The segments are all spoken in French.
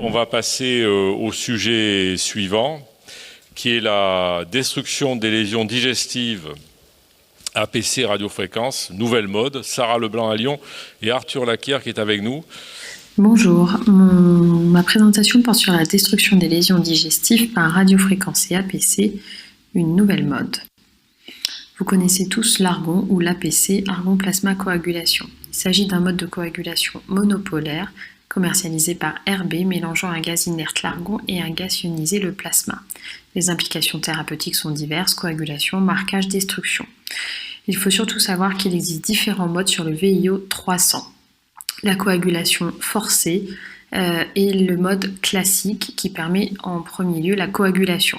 On va passer au sujet suivant, qui est la destruction des lésions digestives APC radiofréquence, nouvelle mode. Sarah Leblanc à Lyon et Arthur Laquière qui est avec nous. Bonjour, ma présentation porte sur la destruction des lésions digestives par radiofréquence et APC, une nouvelle mode. Vous connaissez tous l'argon ou l'APC, argon plasma coagulation. Il s'agit d'un mode de coagulation monopolaire commercialisé par RB mélangeant un gaz inerte l'argon et un gaz ionisé le plasma. Les implications thérapeutiques sont diverses, coagulation, marquage, destruction. Il faut surtout savoir qu'il existe différents modes sur le VIO 300. La coagulation forcée et le mode classique qui permet en premier lieu la coagulation.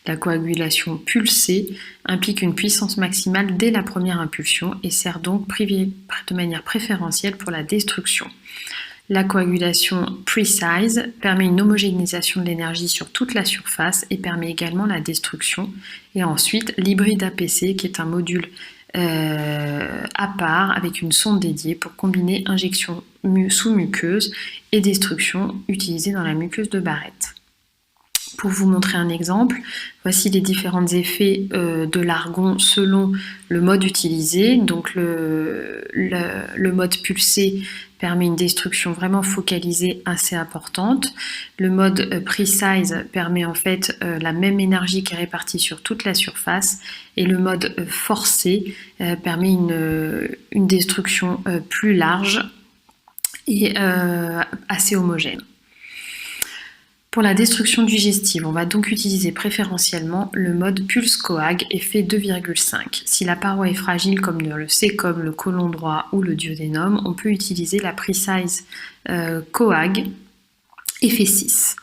La coagulation pulsée implique une puissance maximale dès la première impulsion et sert donc de manière préférentielle pour la destruction. La coagulation precise permet une homogénéisation de l'énergie sur toute la surface et permet également la destruction. Et ensuite, l'hybride APC qui est un module à part avec une sonde dédiée pour combiner injection sous muqueuse et destruction utilisée dans la muqueuse de Barrett. Pour vous montrer un exemple, voici les différents effets de l'argon selon le mode utilisé. Donc le mode pulsé permet une destruction vraiment focalisée assez importante. Le mode precise permet en fait la même énergie qui est répartie sur toute la surface. Et le mode forcé permet une destruction plus large et assez homogène. Pour la destruction digestive, on va donc utiliser préférentiellement le mode pulse-coag effet 2,5. Si la paroi est fragile comme le sécom, le côlon droit ou le duodénum, on peut utiliser la precise coag effet 6.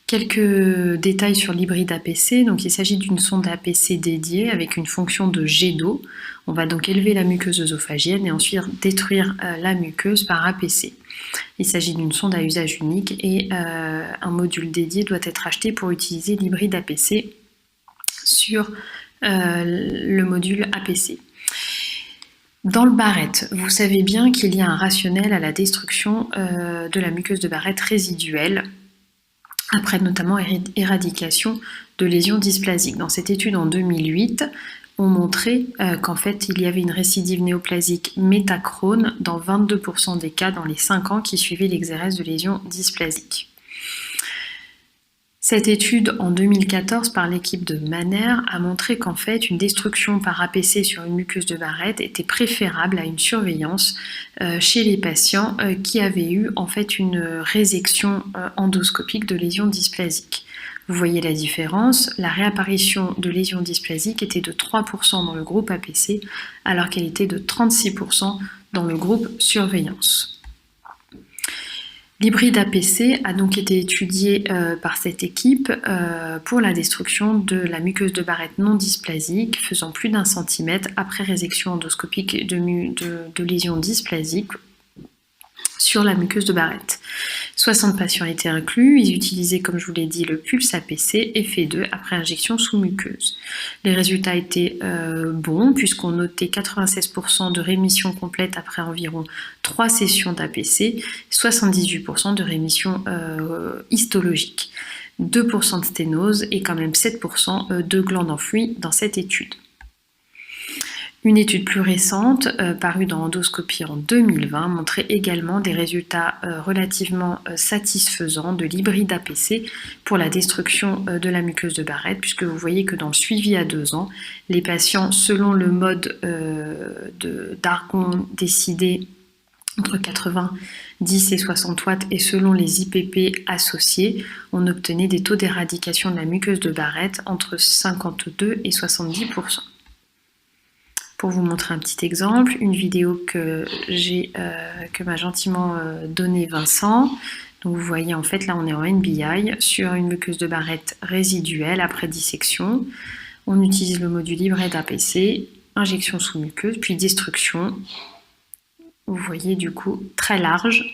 Quelques détails sur l'hybride APC. Donc, il s'agit d'une sonde APC dédiée avec une fonction de jet d'eau. On va donc élever la muqueuse œsophagienne et ensuite détruire la muqueuse par APC. Il s'agit d'une sonde à usage unique et un module dédié doit être acheté pour utiliser l'hybride APC sur le module APC. Dans le Barrett, vous savez bien qu'il y a un rationnel à la destruction de la muqueuse de Barrett résiduelle après notamment éradication de lésions dysplasiques. Dans cette étude en 2008, on montrait qu'en fait il y avait une récidive néoplasique métachrone dans 22% des cas dans les 5 ans qui suivaient l'exérèse de lésions dysplasiques. Cette étude en 2014 par l'équipe de Manner a montré qu'en fait une destruction par APC sur une muqueuse de Barrett était préférable à une surveillance chez les patients qui avaient eu en fait une résection endoscopique de lésions dysplasiques. Vous voyez la différence, la réapparition de lésions dysplasiques était de 3% dans le groupe APC alors qu'elle était de 36% dans le groupe surveillance. L'hybride APC a donc été étudié par cette équipe pour la destruction de la muqueuse de Barrett non dysplasique faisant plus d'1 centimètre après résection endoscopique de lésions dysplasiques sur la muqueuse de Barrett. 60 patients étaient inclus, ils utilisaient comme je vous l'ai dit le pulse APC effet 2 après injection sous muqueuse. Les résultats étaient bons puisqu'on notait 96% de rémission complète après environ 3 sessions d'APC, 78% de rémission histologique, 2% de sténose et quand même 7% de glandes enfouies dans cette étude. Une étude plus récente, parue dans Endoscopie en 2020, montrait également des résultats relativement satisfaisants de l'hybride APC pour la destruction de la muqueuse de Barrett, puisque vous voyez que dans le suivi à 2 ans, les patients, selon le mode d'argon décidé entre 90 et 60 watts et selon les IPP associés, on obtenait des taux d'éradication de la muqueuse de Barrett entre 52 et 70%. Pour vous montrer un petit exemple, une vidéo que m'a gentiment donné Vincent. Donc vous voyez en fait là on est en NBI sur une muqueuse de Barrett résiduelle après dissection. On utilise le module hybride APC, injection sous muqueuse, puis destruction. Vous voyez du coup très large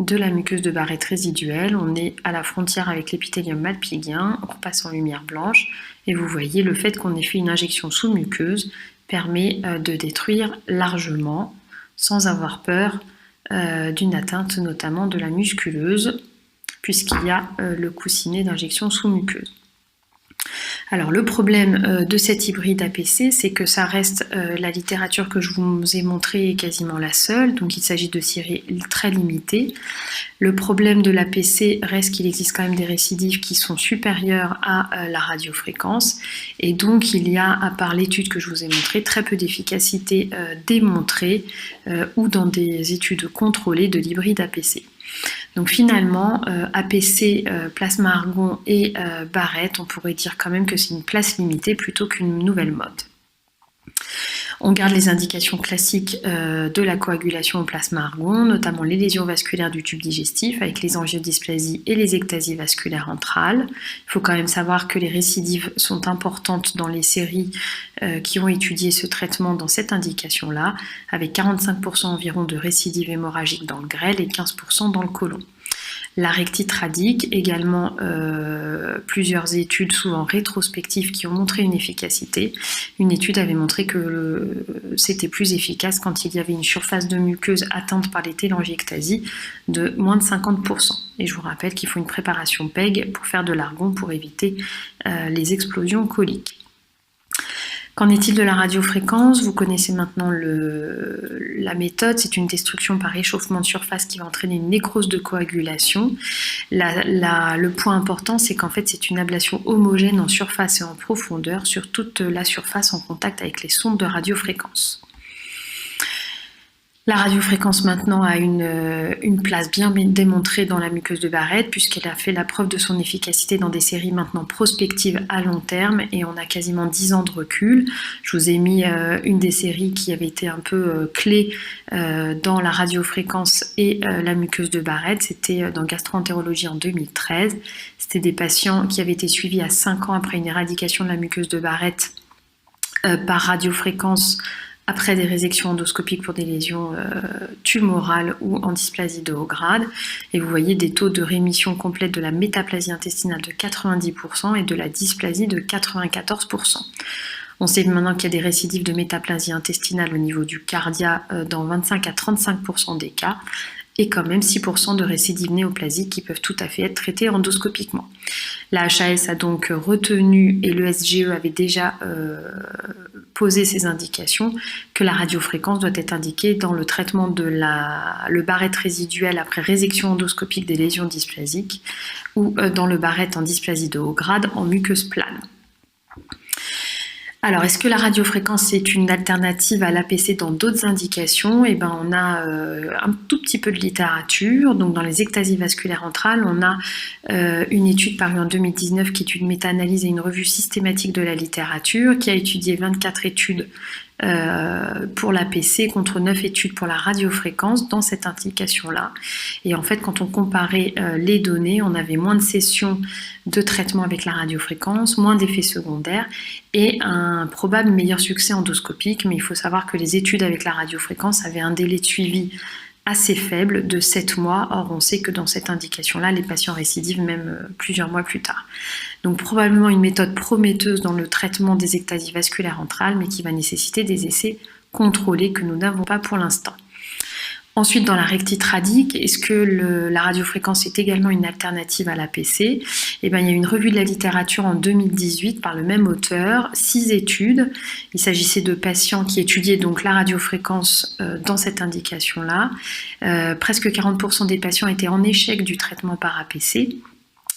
de la muqueuse de Barrett résiduelle. On est à la frontière avec l'épithélium malpighien, on repasse en lumière blanche et vous voyez le fait qu'on ait fait une injection sous muqueuse permet de détruire largement sans avoir peur d'une atteinte notamment de la musculeuse, puisqu'il y a le coussinet d'injection sous-muqueuse. Alors le problème de cet hybride APC, c'est que ça reste la littérature que je vous ai montrée est quasiment la seule, donc il s'agit de séries très limitées. Le problème de l'APC reste qu'il existe quand même des récidives qui sont supérieures à la radiofréquence, et donc il y a, à part l'étude que je vous ai montrée, très peu d'efficacité démontrée ou dans des études contrôlées de l'hybride APC. Donc finalement, APC, plasma argon et barrette, on pourrait dire quand même que c'est une place limitée plutôt qu'une nouvelle mode. On garde les indications classiques de la coagulation au plasma argon, notamment les lésions vasculaires du tube digestif avec les angiodysplasies et les ectasies vasculaires antrales. Il faut quand même savoir que les récidives sont importantes dans les séries qui ont étudié ce traitement dans cette indication-là, avec 45% environ de récidives hémorragiques dans le grêle et 15% dans le côlon. La rectite radique, également plusieurs études souvent rétrospectives qui ont montré une efficacité. Une étude avait montré que c'était plus efficace quand il y avait une surface de muqueuse atteinte par les télangiectasies de moins de 50%. Et je vous rappelle qu'il faut une préparation PEG pour faire de l'argon pour éviter les explosions coliques. Qu'en est-il de la radiofréquence? Vous connaissez maintenant la méthode, c'est une destruction par échauffement de surface qui va entraîner une nécrose de coagulation. Le point important, c'est qu'en fait c'est une ablation homogène en surface et en profondeur sur toute la surface en contact avec les sondes de radiofréquence. La radiofréquence maintenant a une place bien démontrée dans la muqueuse de Barrett puisqu'elle a fait la preuve de son efficacité dans des séries maintenant prospectives à long terme et on a quasiment 10 ans de recul. Je vous ai mis une des séries qui avait été un peu clé dans la radiofréquence et la muqueuse de Barrett. C'était dans Gastro-entérologie en 2013. C'était des patients qui avaient été suivis à 5 ans après une éradication de la muqueuse de Barrett par radiofréquence après des résections endoscopiques pour des lésions tumorales ou en dysplasie de haut grade. Et vous voyez des taux de rémission complète de la métaplasie intestinale de 90% et de la dysplasie de 94%. On sait maintenant qu'il y a des récidives de métaplasie intestinale au niveau du cardia dans 25 à 35% des cas et quand même 6% de récidives néoplasiques qui peuvent tout à fait être traitées endoscopiquement. La HAS a donc retenu, et le SGE avait déjà posé ces indications, que la radiofréquence doit être indiquée dans le traitement de le Barrett résiduel après résection endoscopique des lésions dysplasiques ou dans le Barrett en dysplasie de haut grade en muqueuse plane. Alors, est-ce que la radiofréquence est une alternative à l'APC dans d'autres indications? Eh ben, on a un tout petit peu de littérature. Donc, dans les ectasies vasculaires antrales, on a une étude parue en 2019 qui est une méta-analyse et une revue systématique de la littérature qui a étudié 24 études pour l'APC contre 9 études pour la radiofréquence dans cette indication-là. Et en fait, quand on comparait les données, on avait moins de sessions de traitement avec la radiofréquence, moins d'effets secondaires et un probable meilleur succès endoscopique. Mais il faut savoir que les études avec la radiofréquence avaient un délai de suivi assez faible de 7 mois. Or, on sait que dans cette indication-là, les patients récidivent même plusieurs mois plus tard. Donc, probablement une méthode prometteuse dans le traitement des ectasies vasculaires antrales, mais qui va nécessiter des essais contrôlés que nous n'avons pas pour l'instant. Ensuite, dans la rectite radique, est-ce que la radiofréquence est également une alternative à l'APC? Eh bien, il y a une revue de la littérature en 2018 par le même auteur, 6 études. Il s'agissait de patients qui étudiaient donc la radiofréquence dans cette indication-là. Presque 40% des patients étaient en échec du traitement par APC.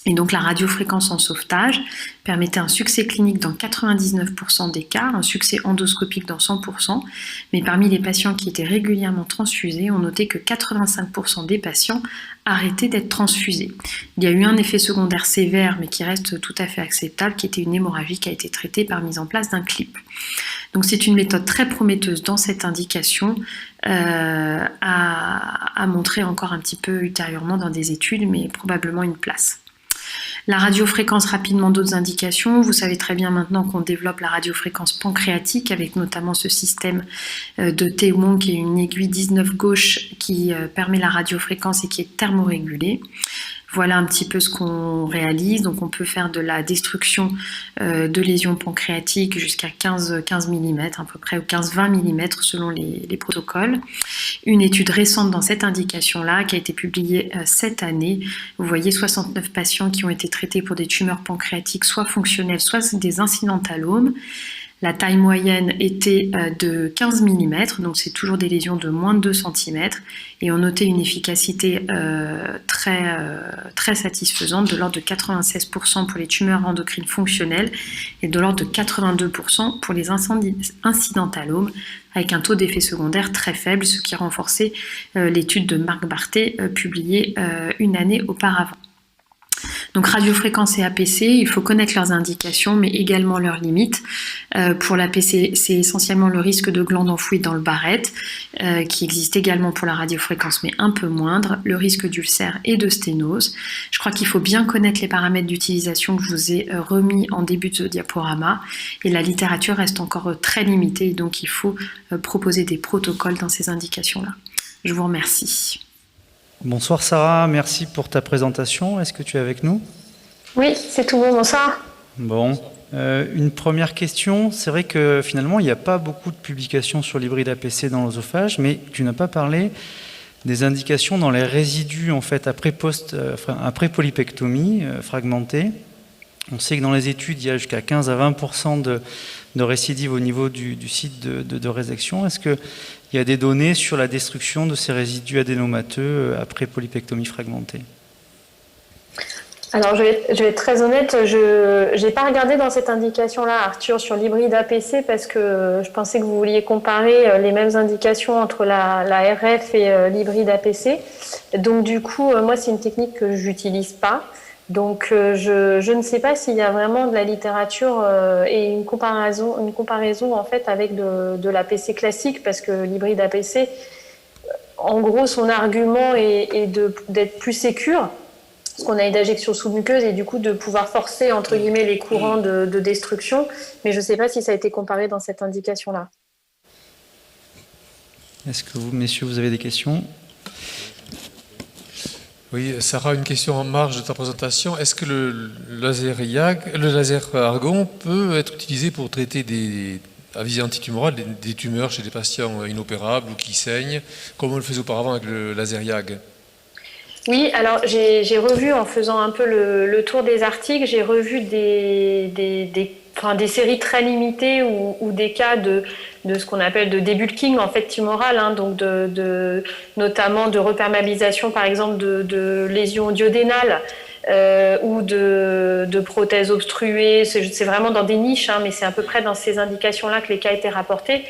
Et donc la radiofréquence en sauvetage permettait un succès clinique dans 99% des cas, un succès endoscopique dans 100%, mais parmi les patients qui étaient régulièrement transfusés, on notait que 85% des patients arrêtaient d'être transfusés. Il y a eu un effet secondaire sévère, mais qui reste tout à fait acceptable, qui était une hémorragie qui a été traitée par mise en place d'un clip. Donc c'est une méthode très prometteuse dans cette indication à montrer encore un petit peu ultérieurement dans des études, mais probablement une place. La radiofréquence, rapidement d'autres indications. Vous savez très bien maintenant qu'on développe la radiofréquence pancréatique avec notamment ce système de T-Wong qui est une aiguille 19 gauche qui permet la radiofréquence et qui est thermorégulée. Voilà un petit peu ce qu'on réalise. Donc on peut faire de la destruction de lésions pancréatiques jusqu'à 15 mm à peu près, ou 15-20 mm selon les protocoles. Une étude récente dans cette indication-là qui a été publiée cette année. Vous voyez 69 patients qui ont été traités pour des tumeurs pancréatiques soit fonctionnelles, soit des incidentalomes. La taille moyenne était de 15 mm, donc c'est toujours des lésions de moins de 2 cm, et on notait une efficacité très satisfaisante, de l'ordre de 96% pour les tumeurs endocrines fonctionnelles et de l'ordre de 82% pour les incidentalomes, avec un taux d'effet secondaire très faible, ce qui a renforcé l'étude de Marc Barthé publiée une année auparavant. Donc radiofréquence et APC, il faut connaître leurs indications, mais également leurs limites. Pour l'APC, c'est essentiellement le risque de glandes enfouies dans le barrette, qui existe également pour la radiofréquence, mais un peu moindre, le risque d'ulcère et de sténose. Je crois qu'il faut bien connaître les paramètres d'utilisation que je vous ai remis en début de diaporama, et la littérature reste encore très limitée, donc il faut proposer des protocoles dans ces indications-là. Je vous remercie. Bonsoir Sarah, merci pour ta présentation. Est-ce que tu es avec nous? Oui, c'est tout bon, bonsoir. Bon, une première question. C'est vrai que finalement, il n'y a pas beaucoup de publications sur l'hybride APC dans l'œsophage, mais tu n'as pas parlé des indications dans les résidus en fait après polypectomie fragmentée. On sait que dans les études, il y a jusqu'à 15 à 20% de récidive au niveau du site de résection. Est-ce qu'il y a des données sur la destruction de ces résidus adénomateux après polypectomie fragmentée? Alors, je vais être très honnête, je n'ai pas regardé dans cette indication-là, Arthur, sur l'hybride APC, parce que je pensais que vous vouliez comparer les mêmes indications entre la RF et l'hybride APC. Donc, du coup, moi, c'est une technique que je n'utilise pas. Donc, je ne sais pas s'il y a vraiment de la littérature et une comparaison en fait avec de l'APC classique, parce que l'hybride APC, en gros, son argument est d'être plus sécure, parce qu'on a une injection sous-muqueuse et du coup de pouvoir forcer entre guillemets les courants de destruction. Mais je ne sais pas si ça a été comparé dans cette indication-là. Est-ce que vous, messieurs, vous avez des questions? Oui, Sarah, une question en marge de ta présentation. Est-ce que le laser argon peut être utilisé pour traiter à visée antitumorale des tumeurs chez des patients inopérables ou qui saignent, comme on le faisait auparavant avec le laser YAG? Oui, alors j'ai revu, en faisant un peu le tour des articles, j'ai revu des séries très limitées ou des cas de ce qu'on appelle de débulking en fait tumoral, hein, donc notamment de reperméabilisation par exemple de lésions duodénales ou de prothèses obstruées. C'est vraiment dans des niches, hein, mais c'est à peu près dans ces indications-là que les cas étaient rapportés.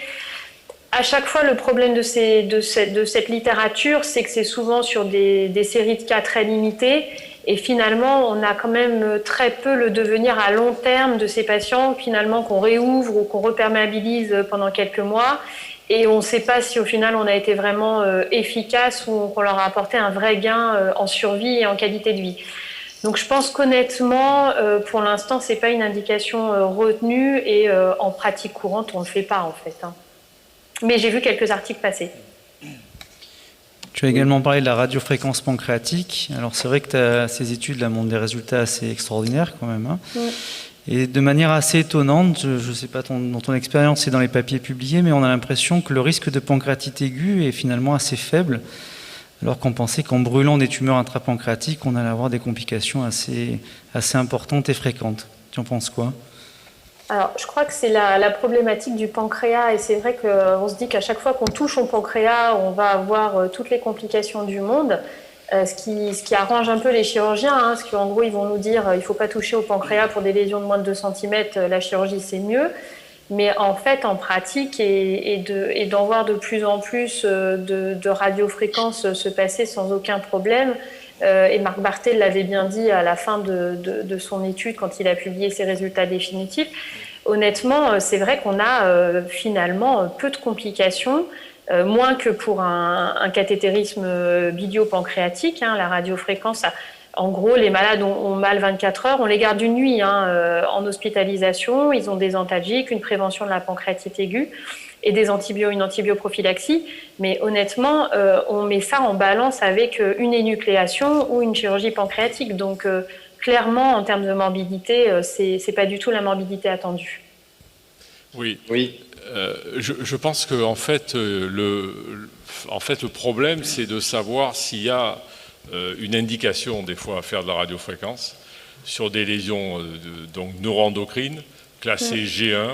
À chaque fois, le problème de cette littérature, c'est que c'est souvent sur des séries de cas très limitées. Et finalement, on a quand même très peu le devenir à long terme de ces patients, finalement, qu'on réouvre ou qu'on reperméabilise pendant quelques mois. Et on ne sait pas si au final, on a été vraiment efficace ou qu'on leur a apporté un vrai gain en survie et en qualité de vie. Donc je pense qu'honnêtement, pour l'instant, ce n'est pas une indication retenue et en pratique courante, on ne le fait pas en fait, hein. Mais j'ai vu quelques articles passer. Tu as également parlé de la radiofréquence pancréatique. Alors c'est vrai que ces études-là montrent des résultats assez extraordinaires quand même, hein. Oui. Et de manière assez étonnante, je ne sais pas dans ton expérience et dans les papiers publiés, mais on a l'impression que le risque de pancréatite aiguë est finalement assez faible, alors qu'on pensait qu'en brûlant des tumeurs intrapancréatiques, on allait avoir des complications assez importantes et fréquentes. Tu en penses quoi ? Alors, je crois que c'est la problématique du pancréas, et c'est vrai qu'on se dit qu'à chaque fois qu'on touche au pancréas, on va avoir toutes les complications du monde, ce qui arrange un peu les chirurgiens, hein, parce qu'en gros, ils vont nous dire il ne faut pas toucher au pancréas pour des lésions de moins de 2 cm, la chirurgie c'est mieux. Mais en fait, en pratique, et d'en voir de plus en plus de radiofréquences se passer sans aucun problème, et Marc Barthé l'avait bien dit à la fin de son étude quand il a publié ses résultats définitifs. Honnêtement, c'est vrai qu'on a finalement peu de complications, moins que pour un cathétérisme biliopancréatique, hein. La radiofréquence En gros, les malades ont mal 24 heures, on les garde une nuit en hospitalisation, ils ont des antalgiques, une prévention de la pancréatite aiguë et une antibioprophylaxie. Mais honnêtement, on met ça en balance avec une énucléation ou une chirurgie pancréatique. Donc clairement, en termes de morbidité, c'est pas du tout la morbidité attendue. Oui. Oui. Je pense que en fait, le problème, c'est de savoir s'il y a une indication des fois à faire de la radiofréquence sur des lésions donc neuroendocrines classées G1,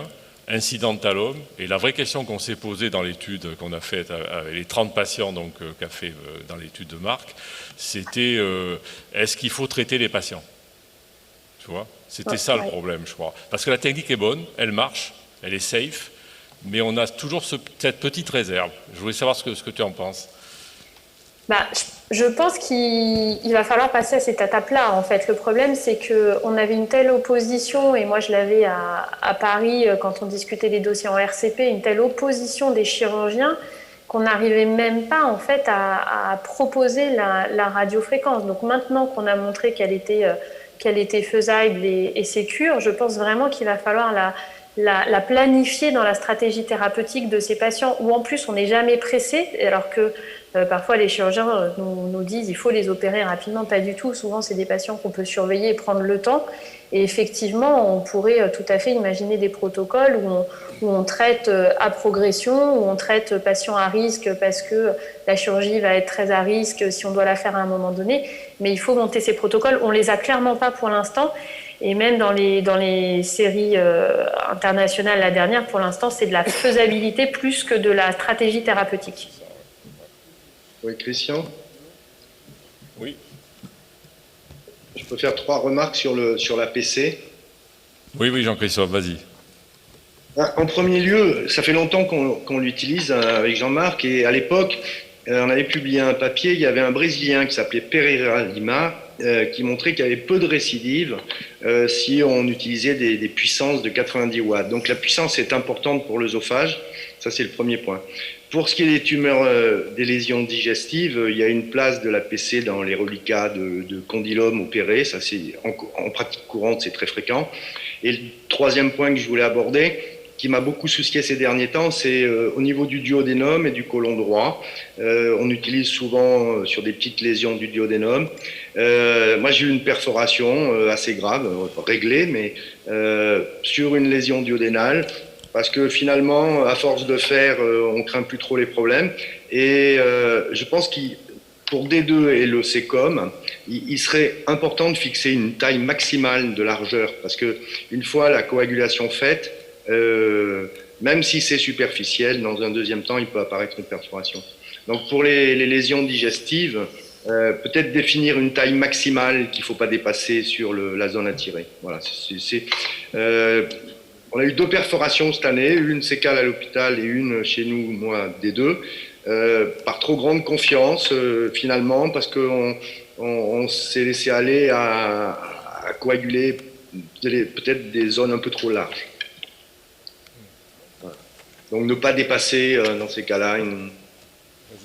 incidentalome. Et la vraie question qu'on s'est posée dans l'étude qu'on a faite avec les 30 patients qu'a fait dans l'étude de Marc, c'était est-ce qu'il faut traiter les patients? Tu vois, c'était ça le problème, je crois. Parce que la technique est bonne, elle marche, elle est safe, mais on a toujours cette petite réserve. Je voulais savoir ce que tu en penses. Je pense qu'il va falloir passer à cette étape-là. En fait, le problème, c'est qu'on avait une telle opposition, et moi je l'avais à Paris quand on discutait des dossiers en RCP, une telle opposition des chirurgiens qu'on n'arrivait même pas en fait à proposer la radiofréquence. Donc maintenant qu'on a montré qu'elle était faisable et sécure, je pense vraiment qu'il va falloir la planifier dans la stratégie thérapeutique de ces patients où en plus on n'est jamais pressé, alors que parfois les chirurgiens nous disent il faut les opérer rapidement. Pas du tout, souvent c'est des patients qu'on peut surveiller et prendre le temps, et effectivement on pourrait tout à fait imaginer des protocoles où on traite à progression, où on traite patients à risque parce que la chirurgie va être très à risque si on doit la faire à un moment donné, mais il faut monter ces protocoles. On les a clairement pas pour l'instant. Et même dans les séries internationales, la dernière, pour l'instant, c'est de la faisabilité plus que de la stratégie thérapeutique. Oui, Christian? Oui. Je peux faire 3 remarques sur l'APC. Oui, Jean-Christophe, vas-y. En premier lieu, ça fait longtemps qu'on l'utilise avec Jean-Marc, et à l'époque, on avait publié un papier, il y avait un Brésilien qui s'appelait Pereira Lima, qui montrait qu'il y avait peu de récidives si on utilisait des puissances de 90 watts. Donc la puissance est importante pour l'œsophage, ça c'est le premier point. Pour ce qui est des tumeurs, des lésions digestives, il y a une place de l'APC dans les reliquats de condylomes opérés, ça c'est en pratique courante, c'est très fréquent. Et le troisième point que je voulais aborder, qui m'a beaucoup soucié ces derniers temps, c'est au niveau du duodénum et du côlon droit. On utilise souvent sur des petites lésions du duodénum. Moi, j'ai eu une perforation assez grave, réglée, mais sur une lésion duodénale, parce que finalement, à force de faire, on craint plus trop les problèmes. Et je pense pour D2 et le CECOM, il serait important de fixer une taille maximale de largeur, parce que une fois la coagulation faite, même si c'est superficiel, dans un deuxième temps, il peut apparaître une perforation. Donc pour les lésions digestives, peut-être définir une taille maximale qu'il ne faut pas dépasser sur la zone à tirer. Voilà, on a eu 2 perforations cette année, une sécale à l'hôpital et une chez nous, moi, des 2, par trop grande confiance finalement, parce qu'on s'est laissé aller à coaguler peut-être des zones un peu trop larges. Donc ne pas dépasser dans ces cas-là une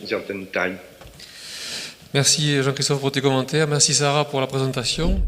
certaine taille. Merci Jean-Christophe pour tes commentaires, merci Sarah pour la présentation.